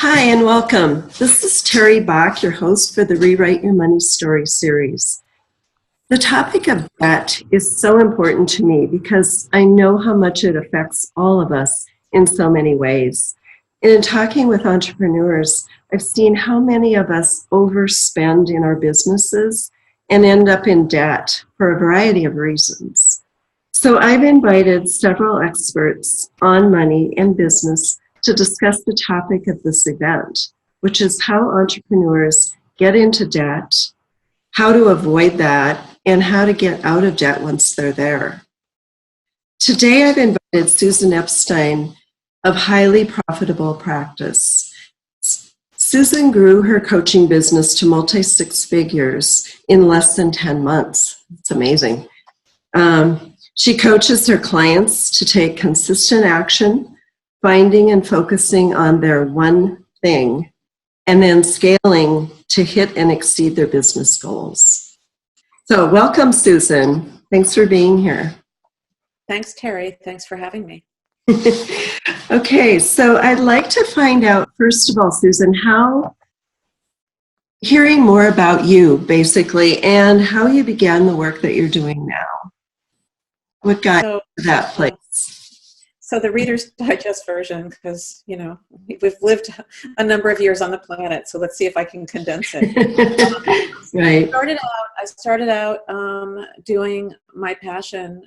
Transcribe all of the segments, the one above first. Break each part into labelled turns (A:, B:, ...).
A: Hi and welcome. This is Terry Bach, your host for the Rewrite Your Money Story series. The topic of debt is so important to me because I know how much it affects all of us in so many ways. And in talking with entrepreneurs, I've seen how many of us overspend in our businesses and end up in debt for a variety of reasons. So I've invited several experts on money and business to discuss the topic of this event, which is how entrepreneurs get into debt, how to avoid that, and how to get out of debt once they're there. Today, I've invited Susan Epstein of Highly Profitable Practice. Susan grew her coaching business to multi-six figures in less than 10 months. It's amazing. She coaches her clients to take consistent action, finding and focusing on their one thing, and then scaling to hit and exceed their business goals. So welcome, Susan. Thanks for being here.
B: Thanks, Terry. Thanks for having me.
A: Okay, so I'd like to find out, first of all, Susan, hearing more about you, basically, and how you began the work that you're doing now. What got you to that place?
B: So the Reader's Digest version, because, we've lived a number of years on the planet, so let's see if I can condense it.
A: Right.
B: I started out doing my passion,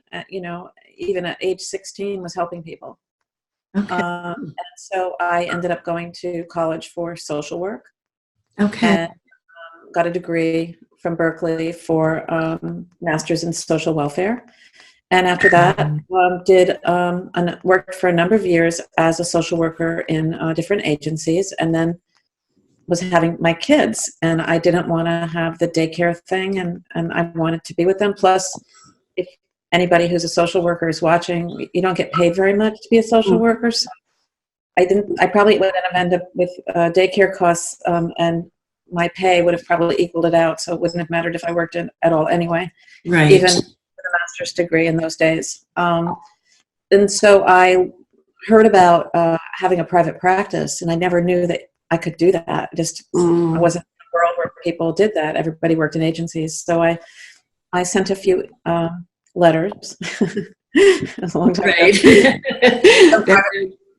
B: even at age 16, was helping people.
A: Okay.
B: And so I ended up going to college for social work.
A: Okay.
B: And got a degree from Berkeley for master's in social welfare. And after that, worked for a number of years as a social worker in different agencies, and then was having my kids. And I didn't want to have the daycare thing, and I wanted to be with them. Plus, if anybody who's a social worker is watching, you don't get paid very much to be a social worker. So I probably would have ended up with daycare costs, and my pay would have probably equaled it out. So it wouldn't have mattered if I worked at all anyway.
A: Right.
B: Even a master's degree in those days. And so I heard about having a private practice, and I never knew that I could do that. I wasn't in a world where people did that. Everybody worked in agencies. So I sent a few letters. A long time ago.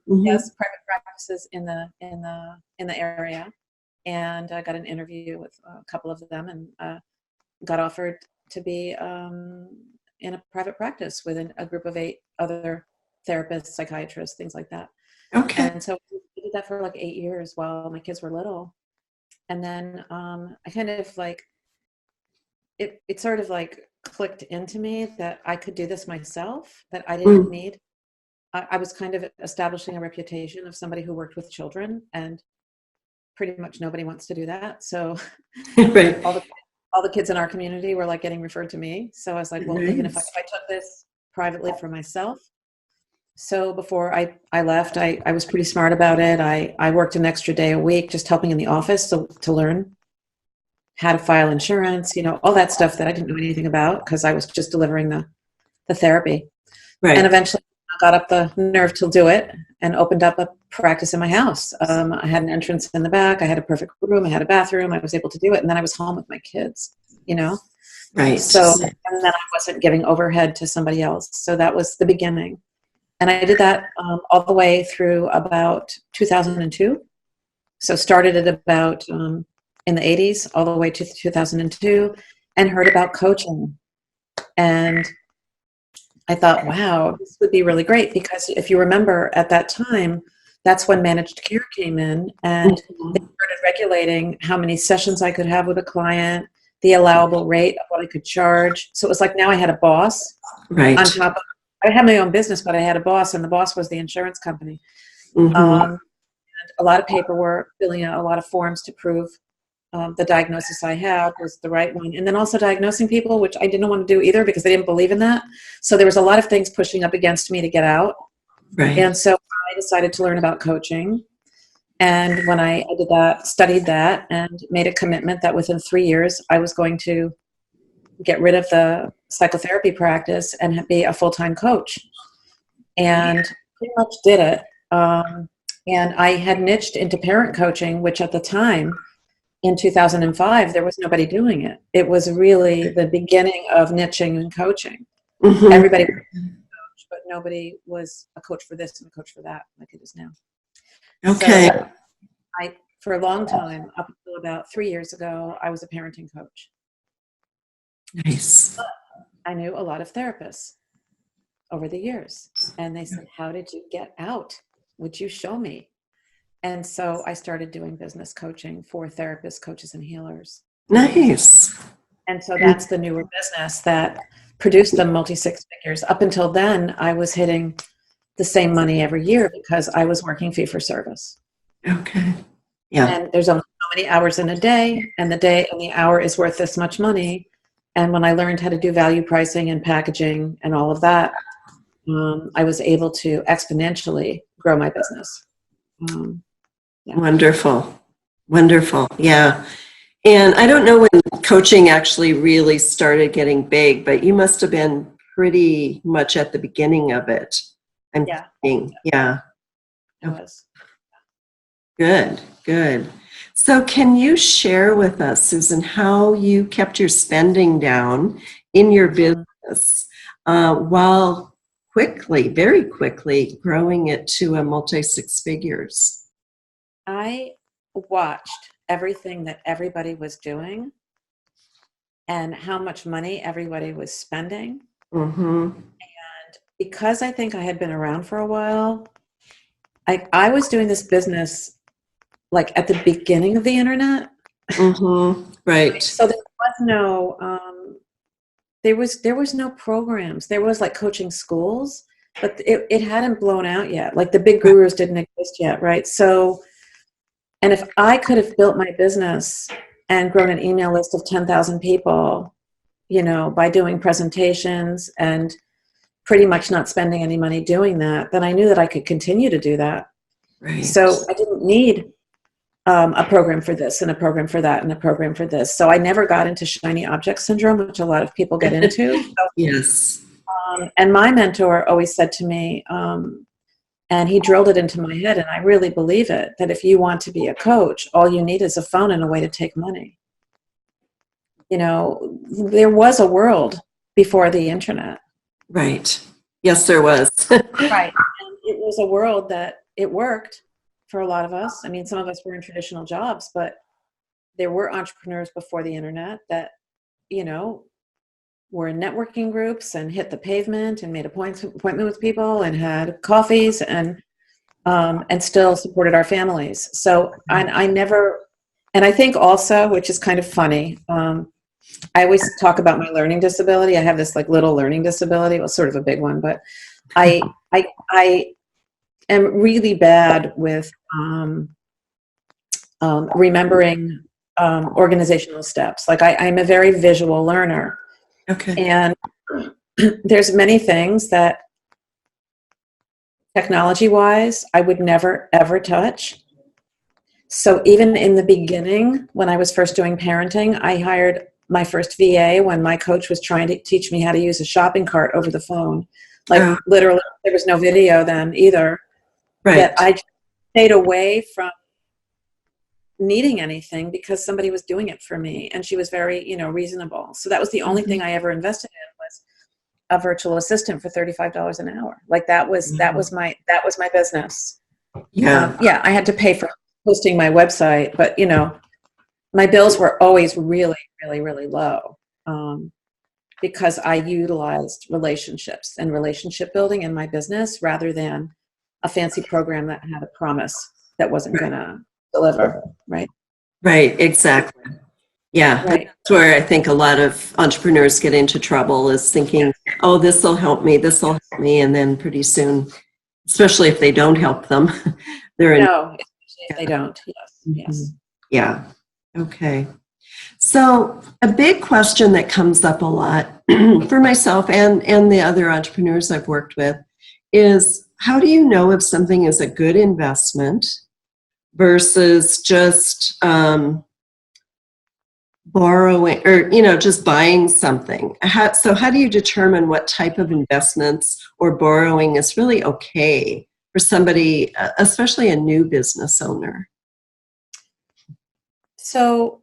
B: Yes, private practices in the area, and I got an interview with a couple of them, and got offered to be in a private practice with a group of 8 other therapists, psychiatrists, things like that.
A: Okay.
B: And so I did that for like 8 years while my kids were little. And then I kind of it sort of like clicked into me that I could do this myself, that I didn't need. I was kind of establishing a reputation of somebody who worked with children, and pretty much nobody wants to do that. So
A: Right.
B: all the kids in our community were like getting referred to me. So I was like, well,
A: Nice.
B: even if I took this privately for myself. So before I left, I was pretty smart about it. I worked an extra day a week just helping in the office to learn how to file insurance, all that stuff that I didn't know anything about because I was just delivering the therapy.
A: Right.
B: And eventually I got up the nerve to do it and opened up a practice in my house. I had an entrance in the back. I had a perfect room. I had a bathroom. I was able to do it. And then I was home with my kids,
A: Right.
B: So, and then I wasn't giving overhead to somebody else. So that was the beginning. And I did that all the way through about 2002. So started at about in the 80s all the way to 2002 and heard about coaching. And I thought, wow, this would be really great because if you remember at that time, that's when managed care came in and they started regulating how many sessions I could have with a client, the allowable rate of what I could charge. So it was like now I had a boss.
A: Right.
B: On top of, I had my own business, but I had a boss, and the boss was the insurance company.
A: Mm-hmm.
B: And a lot of paperwork, filling out a lot of forms to prove the diagnosis I had was the right one. And then also diagnosing people, which I didn't want to do either because they didn't believe in that. So there was a lot of things pushing up against me to get out.
A: Right.
B: And so I decided to learn about coaching. And when I did that, studied that, and made a commitment that within 3 years I was going to get rid of the psychotherapy practice and be a full-time coach. And pretty much did it. And I had niched into parent coaching, which at the time, in 2005, there was nobody doing it. It was really the beginning of niching and coaching.
A: Mm-hmm.
B: Everybody was a coach, but nobody was a coach for this and a coach for that, like it is now.
A: Okay.
B: So for a long time, up until about 3 years ago, I was a parenting coach.
A: Nice.
B: I knew a lot of therapists over the years, and they said, "How did you get out? Would you show me?" And so I started doing business coaching for therapists, coaches, and healers.
A: Nice.
B: And so that's the newer business that produced the multi-six figures. Up until then, I was hitting the same money every year because I was working fee for service.
A: Okay. Yeah.
B: And there's only so many hours in a day, and the hour is worth this much money. And when I learned how to do value pricing and packaging and all of that, I was able to exponentially grow my business.
A: Yeah. Wonderful. Wonderful. Yeah. And I don't know when coaching actually really started getting big, but you must have been pretty much at the beginning of it. I'm thinking. Yeah.
B: It was.
A: Good, good. So can you share with us, Susan, how you kept your spending down in your business while very quickly growing it to a multi-six figures?
B: I watched everything that everybody was doing and how much money everybody was spending.
A: Mm-hmm.
B: And because I think I had been around for a while, I was doing this business like at the beginning of the internet.
A: Mm-hmm. Right.
B: So there was no there was no programs. There was like coaching schools, but it hadn't blown out yet. Like the big gurus didn't exist yet, right? So, and if I could have built my business and grown an email list of 10,000 people, you know, by doing presentations and pretty much not spending any money doing that, then I knew that I could continue to do that.
A: Right.
B: So I didn't need a program for this and a program for that and a program for this. So I never got into shiny object syndrome, which a lot of people get into. So,
A: yes.
B: And my mentor always said to me, and he drilled it into my head, and I really believe it, that if you want to be a coach, all you need is a phone and a way to take money. You know, there was a world before the internet.
A: Right. Yes, there was.
B: Right. And it was a world that it worked for a lot of us. I mean, some of us were in traditional jobs, but there were entrepreneurs before the internet that, you know, were in networking groups and hit the pavement and made appointment with people and had coffees and still supported our families. So I never, and I think also, which is kind of funny, I always talk about my learning disability. I have this like little learning disability, well, sort of a big one, but I am really bad with remembering organizational steps. Like I'm a very visual learner.
A: Okay.
B: And there's many things that technology-wise I would never, ever touch. So even in the beginning, when I was first doing parenting, I hired my first VA when my coach was trying to teach me how to use a shopping cart over the phone. Like literally, there was no video then either.
A: Right.
B: That I stayed away from needing anything because somebody was doing it for me, and she was very, you know, reasonable. So that was the only thing I ever invested in was a virtual assistant for $35 an hour. Like that was my business.
A: Yeah.
B: Yeah, I had to pay for hosting my website, but you know, my bills were always really, really, really low because I utilized relationships and relationship building in my business rather than a fancy program that had a promise that wasn't going to deliver, right?
A: Right, exactly. Yeah,
B: right.
A: That's where I think a lot of entrepreneurs get into trouble is thinking, oh, this will help me, and then pretty soon, especially if they don't help them, they're in.
B: No, especially if they don't, yes, yes.
A: Yeah, okay. So a big question that comes up a lot for myself and the other entrepreneurs I've worked with is, how do you know if something is a good investment versus just borrowing or, you know, just buying something? So how do you determine what type of investments or borrowing is really okay for somebody, especially a new business owner?
B: So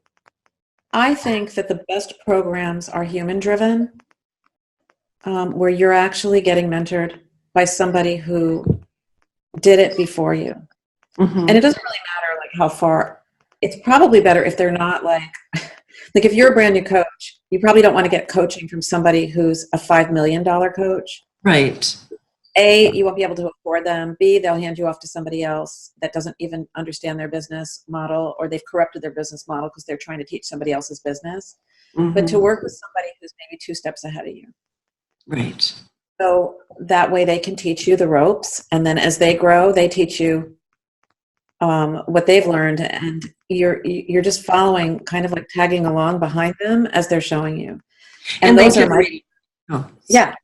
B: I think that the best programs are human driven, where you're actually getting mentored by somebody who did it before you. And it doesn't really matter like how far. It's probably better if they're not like if you're a brand new coach, you probably don't want to get coaching from somebody who's a $5 million coach.
A: Right.
B: A, you won't be able to afford them. B, they'll hand you off to somebody else that doesn't even understand their business model, or they've corrupted their business model because they're trying to teach somebody else's business. But to work with somebody who's maybe 2 steps ahead of you.
A: Right.
B: So that way they can teach you the ropes. And then as they grow, they teach you what they've learned. And you're just following, kind of like tagging along behind them as they're showing you. And those are yeah.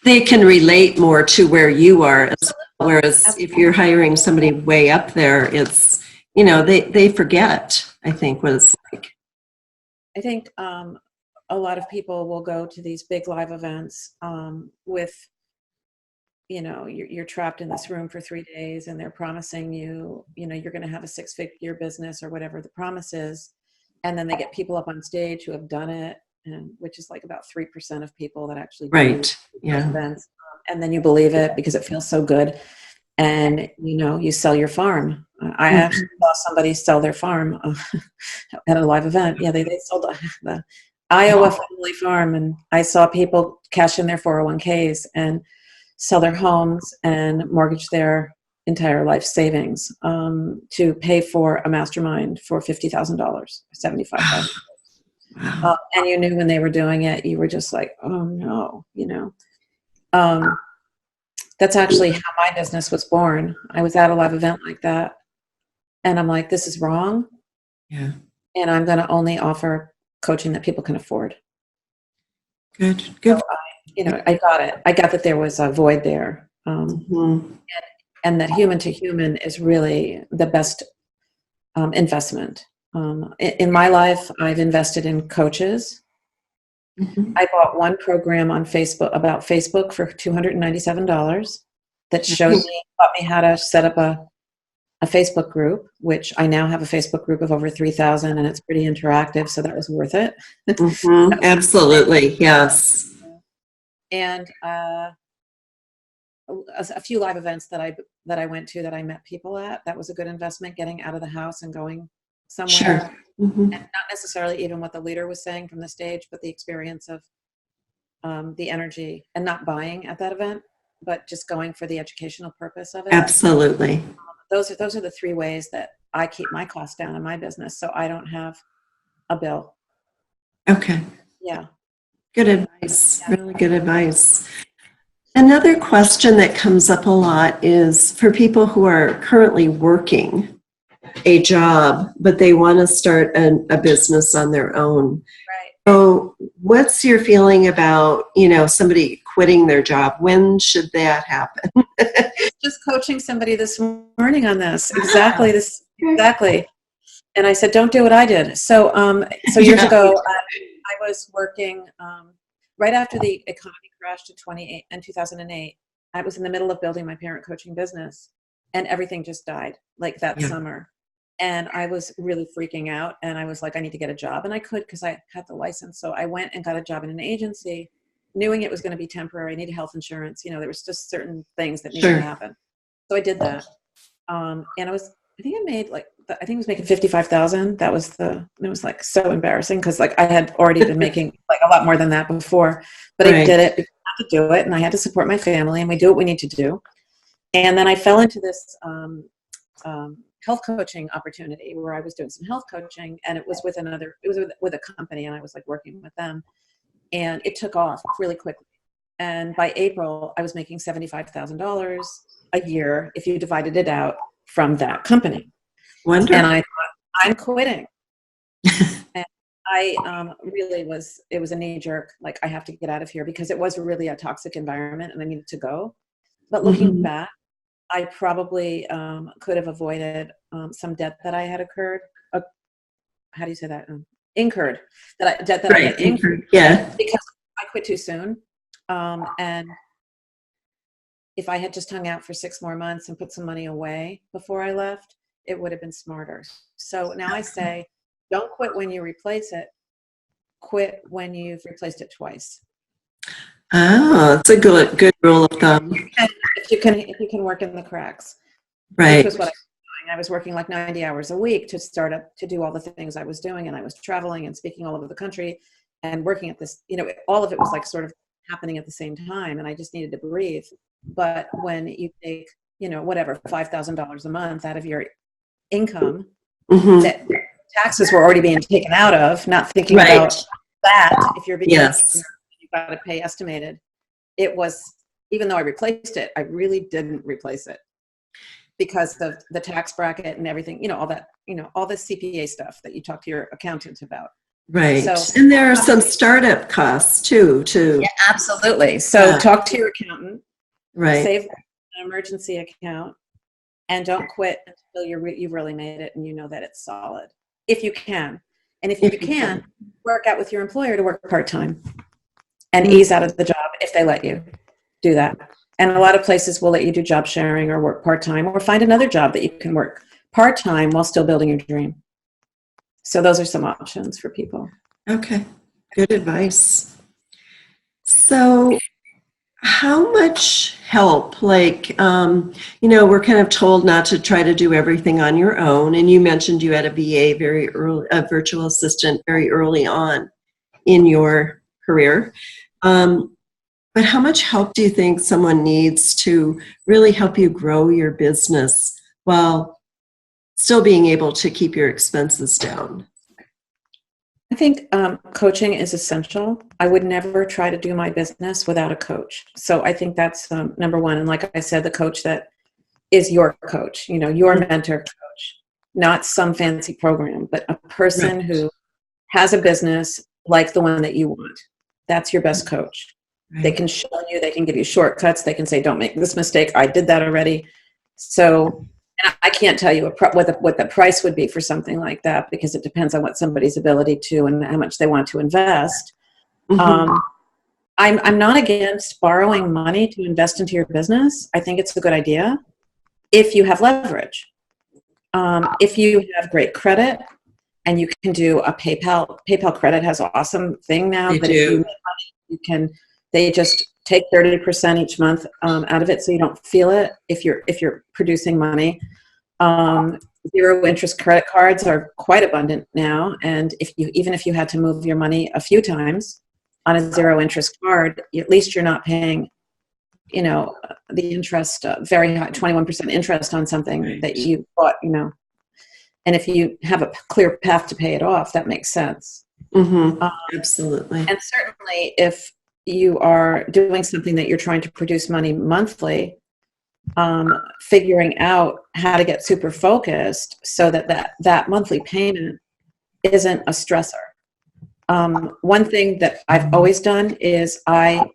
A: They can relate more to where you are. Whereas if you're hiring somebody way up there, it's, they forget, I think, what it's like.
B: I think a lot of people will go to these big live events with, you're trapped in this room for 3 days and they're promising you, you're going to have a 6-figure business or whatever the promise is. And then they get people up on stage who have done it, and which is like about 3% of people that actually do events. And then you believe it because it feels so good. And, you sell your farm. I actually saw somebody sell their farm at a live event. Yeah, they sold the Iowa family farm, and I saw people cash in their 401ks and sell their homes and mortgage their entire life savings to pay for a mastermind for $50,000, $75,000.
A: Wow.
B: And you knew when they were doing it, you were just like, oh no, That's actually how my business was born. I was at a live event like that, and I'm like, this is wrong.
A: Yeah.
B: And I'm going to only offer coaching that people can afford.
A: Good.
B: So I got it. I got that there was a void there. And that human to human is really the best investment. In my life, I've invested in coaches. I bought one program on Facebook about Facebook for $297 that taught me how to set up a Facebook group, which I now have a Facebook group of over 3,000, and it's pretty interactive. So that was worth it.
A: Absolutely. Yes.
B: And a few live events that I went to that I met people at, that was a good investment, getting out of the house and going somewhere.
A: Sure.
B: And not necessarily even what the leader was saying from the stage, but the experience of the energy, and not buying at that event, but just going for the educational purpose of it.
A: Absolutely.
B: Those are the 3 ways that I keep my costs down in my business, so I don't have a bill.
A: Okay.
B: Yeah.
A: Good advice. Really good advice. Another question that comes up a lot is for people who are currently working a job, but they want to start a business on their own.
B: Right.
A: So what's your feeling about, somebody quitting their job? When should that happen?
B: Just coaching somebody this morning on this. Exactly. Exactly. And I said, don't do what I did. So years ago, I was working right after the economy crashed in 2008. I was in the middle of building my parent coaching business, and everything just died like that summer. And I was really freaking out, and I was like, I need to get a job. And I could, because I had the license. So I went and got a job in an agency, knowing it was going to be temporary. I needed health insurance. There was just certain things that needed to happen. So I did that. And I think it was making 55,000. It was like so embarrassing, because like I had already been making like a lot more than that before, but I did it because I had to do it, and I had to support my family, and we do what we need to do. And then I fell into this health coaching opportunity where I was doing some health coaching, and it was with a company, and I was like working with them, and it took off really quickly. And by April, I was making $75,000 a year if you divided it out from that company.
A: Wonderful.
B: And I thought, I'm quitting. And I it was a knee jerk, like I have to get out of here, because it was really a toxic environment and I needed to go. But looking back, I probably could have avoided some debt that I had incurred. How do you say that? Incurred. Debt that I had incurred.
A: Yeah.
B: Because I quit too soon. And if I had just hung out for 6 more months and put some money away before I left, it would have been smarter. So now I say, don't quit when you replace it. Quit when you've replaced it twice.
A: Oh, that's a good rule of thumb.
B: And if you can work in the cracks,
A: Right.
B: which was what I was doing. I was working like 90 hours a week to start up to do all the things I was doing, and I was traveling and speaking all over the country and working at this. All of it was like sort of happening at the same time, and I just needed to breathe. But when you take, whatever, $5,000 a month out of your income,
A: Mm-hmm.
B: that taxes were already being taken out of, not thinking
A: Right.
B: about that. If you're being,
A: Yes.
B: you've got to pay estimated. It was, even though I replaced it, I really didn't replace it because of the tax bracket and everything, all that, all the CPA stuff that you talk to your accountant about.
A: Right.
B: So,
A: and there are some startup costs too.
B: Yeah, absolutely. So talk to your accountant,
A: Right.
B: save an emergency account, and don't quit until you've really made it and you know that it's solid. If you can. And if you can, work out with your employer to work part-time and ease out of the job if they let you do that. And a lot of places will let you do job sharing or work part-time or find another job that you can work part-time while still building your dream. So those are some options for people.
A: Okay. Good advice. So how much help, we're kind of told not to try to do everything on your own. And you mentioned you had a VA very early, a virtual assistant very early on in your career. But how much help do you think someone needs to really help you grow your business while still being able to keep your expenses down?
B: I think coaching is essential. I would never try to do my business without a coach. So I think that's number one. And like I said, the coach that is your coach, your mentor coach, not some fancy program, but a person who has a business like the one that you want. That's your best coach. Right. They can show you, they can give you shortcuts. They can say, don't make this mistake. I did that already. So and I can't tell you what the price would be for something like that because it depends on what somebody's ability to and how much they want to invest. Mm-hmm. I'm not against borrowing money to invest into your business. I think it's a good idea if you have leverage. If you have great credit and you can do a PayPal credit has an awesome thing now that if you make money, they just take 30% each month out of it, so you don't feel it if you're producing money. Zero interest credit cards are quite abundant now, and even if you had to move your money a few times on a zero interest card, at least you're not paying, the interest, very high, 21% interest on something that you bought, And if you have a clear path to pay it off, that makes sense.
A: Mm-hmm. Absolutely.
B: And certainly, if you are doing something that you're trying to produce money monthly, figuring out how to get super focused so that monthly payment isn't a stressor. One thing that I've always done is I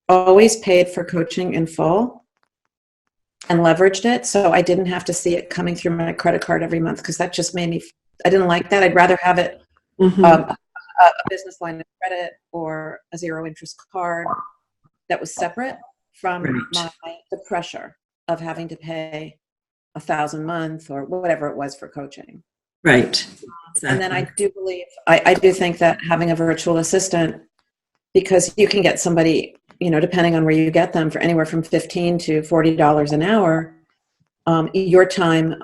B: always paid for coaching in full and leveraged it, so I didn't have to see it coming through my credit card every month because that just made me, I didn't like that. I'd rather have it a business line of credit or a zero interest card that was separate from the pressure of having to pay $1,000 a month or whatever it was for coaching.
A: Right. Exactly.
B: And then I do believe, I do think that having a virtual assistant, because you can get somebody, depending on where you get them, for anywhere from $15 to $40 an hour, your time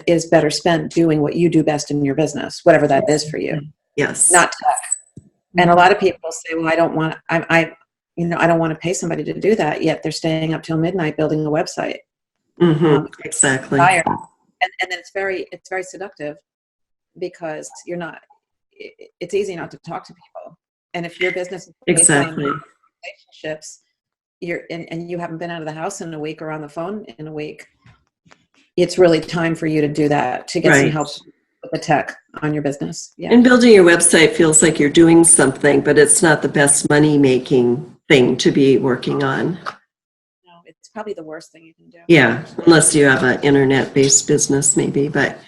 B: is better spent doing what you do best in your business, whatever that is for you.
A: Yes.
B: Not tech. And a lot of people say, well, I don't want to pay somebody to do that, yet they're staying up till midnight building a website.
A: Mm-hmm. Exactly.
B: And then it's very seductive because it's easy not to talk to people. And if your business is based on relationships, and you haven't been out of the house in a week or on the phone in a week, it's really time for you to do that, to get some help with the tech on your business. Yeah.
A: And building your website feels like you're doing something, but it's not the best money-making thing to be working on.
B: No, it's probably the worst thing you can do.
A: Yeah, unless you have an internet-based business maybe, but...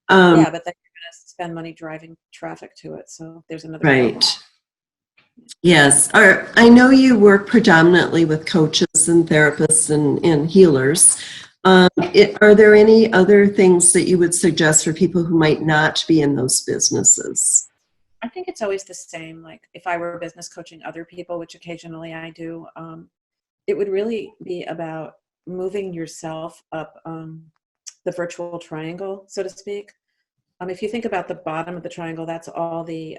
B: yeah, but then you're going to spend money driving traffic to it, so there's another problem.
A: Yes. I know you work predominantly with coaches and therapists and healers. Are there any other things that you would suggest for people who might not be in those businesses?
B: I think it's always the same. Like if I were business coaching other people, which occasionally I do, it would really be about moving yourself up the virtual triangle, so to speak. If you think about the bottom of the triangle, that's all the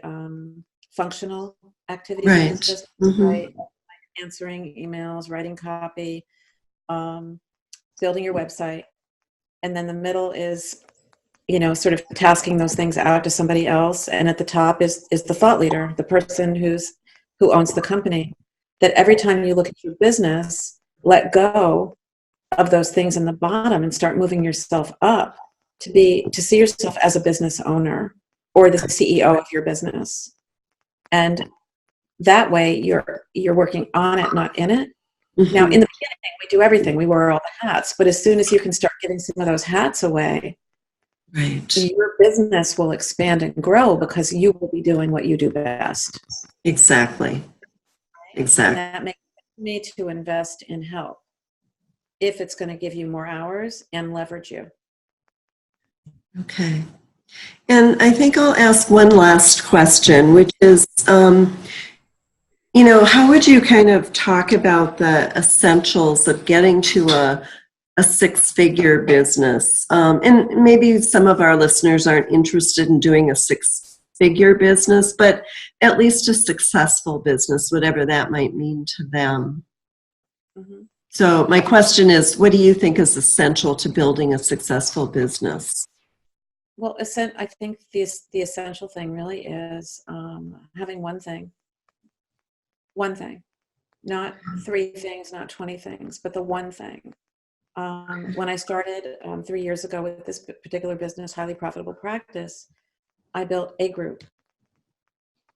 B: functional activities of this
A: Right.
B: business,
A: Mm-hmm.
B: right? Answering emails, writing copy, um, building your website. And then the middle is, sort of tasking those things out to somebody else. And at the top is the thought leader, the person who owns the company. That every time you look at your business, let go of those things in the bottom and start moving yourself up to see yourself as a business owner or the CEO of your business. And that way you're working on it, not in it. Now
A: Mm-hmm.
B: in the beginning we do everything, we wear all the hats, but as soon as you can start getting some of those hats away,
A: Right.
B: your business will expand and grow because you will be doing what you do best.
A: Exactly.
B: And
A: Exactly.
B: that makes me to invest in help if it's going to give you more hours and leverage you.
A: Okay. And I think I'll ask one last question, which is, how would you kind of talk about the essentials of getting to a six-figure business? And maybe some of our listeners aren't interested in doing a six-figure business, but at least a successful business, whatever that might mean to them.
B: Mm-hmm.
A: So my question is, what do you think is essential to building a successful business?
B: Well, I think the essential thing really is having one thing, not three things, not 20 things, but the one thing. When I started 3 years ago with this particular business, highly profitable practice, I built a group.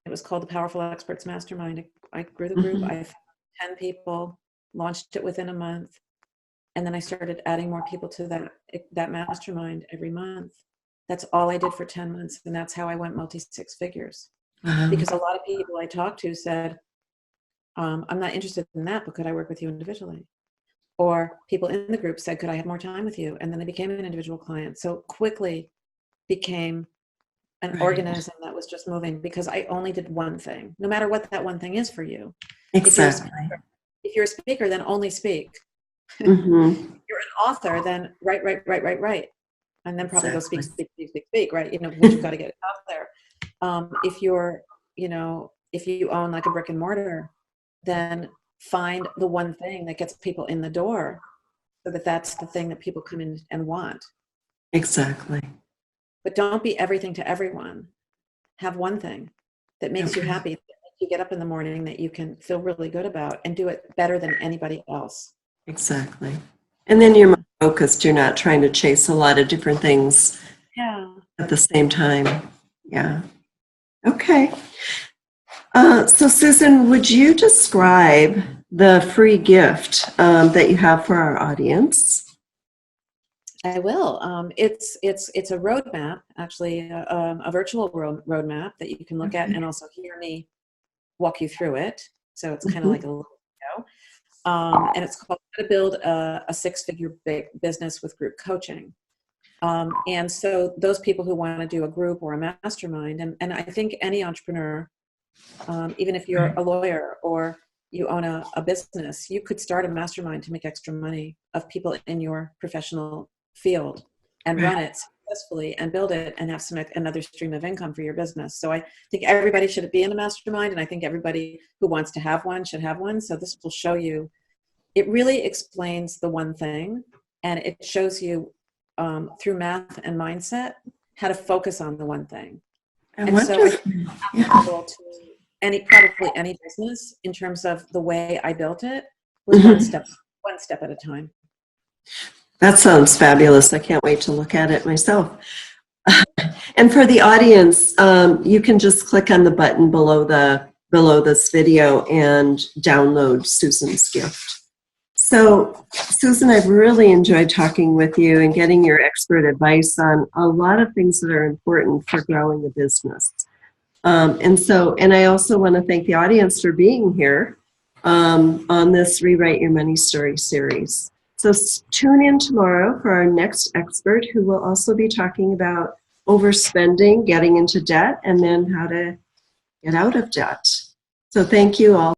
B: It was called the Powerful Experts Mastermind. I grew the group.
A: Mm-hmm.
B: I found 10 people, launched it within a month, and then I started adding more people to that mastermind every month. That's all I did for 10 months, and that's how I went multi six figures.
A: Wow.
B: Because a lot of people I talked to said, I'm not interested in that, but could I work with you individually? Or people in the group said, could I have more time with you? And then they became an individual client. So quickly became an
A: Right.
B: organism that was just moving because I only did one thing, no matter what that one thing is for you. If you're a speaker,
A: Exactly.
B: if you're a speaker, then only speak.
A: Mm-hmm.
B: You're an author, then write. And then probably go speak,
A: Exactly.
B: speak, speak, speak, speak, right? Because you've got to get it out there. If you're, if you own like a brick and mortar, then find the one thing that gets people in the door so that that's the thing that people come in and want.
A: Exactly.
B: But don't be everything to everyone. Have one thing that makes you
A: Okay.
B: happy, that makes you get up in the morning, that you can feel really good about and do it better than anybody else.
A: Exactly. And then you're more
B: Yeah.
A: focused. You're not trying to chase a lot of different things
B: Yeah.
A: at the same time. Yeah. Okay. So, Susan, would you describe the free gift that you have for our audience?
B: I will. It's a roadmap, actually, a virtual roadmap that you can look at
A: Okay.
B: and also hear me walk you through it. So it's kind of
A: Mhm.
B: like a little video. And it's called How to Build a Six-Figure Business with Group Coaching. And so those people who want to do a group or a mastermind, and I think any entrepreneur, even if you're
A: Right.
B: a lawyer or you own a business, you could start a mastermind to make extra money of people in your professional field and
A: Right.
B: run it successfully and build it and have another stream of income for your business. So I think everybody should be in a mastermind, and I think everybody who wants to have one should have one. So this will show you, it really explains the one thing, and it shows you through math and mindset how to focus on the one thing.
A: I
B: And so I think
A: wonder. Yeah.
B: applicable to probably any business in terms of the way I built it was
A: Mhm.
B: one step at a time.
A: That sounds fabulous. I can't wait to look at it myself. And for the audience, you can just click on the button below this video and download Susan's gift. So, Susan, I've really enjoyed talking with you and getting your expert advice on a lot of things that are important for growing a business. And I also want to thank the audience for being here on this Rewrite Your Money Story series. So tune in tomorrow for our next expert, who will also be talking about overspending, getting into debt, and then how to get out of debt. So thank you all.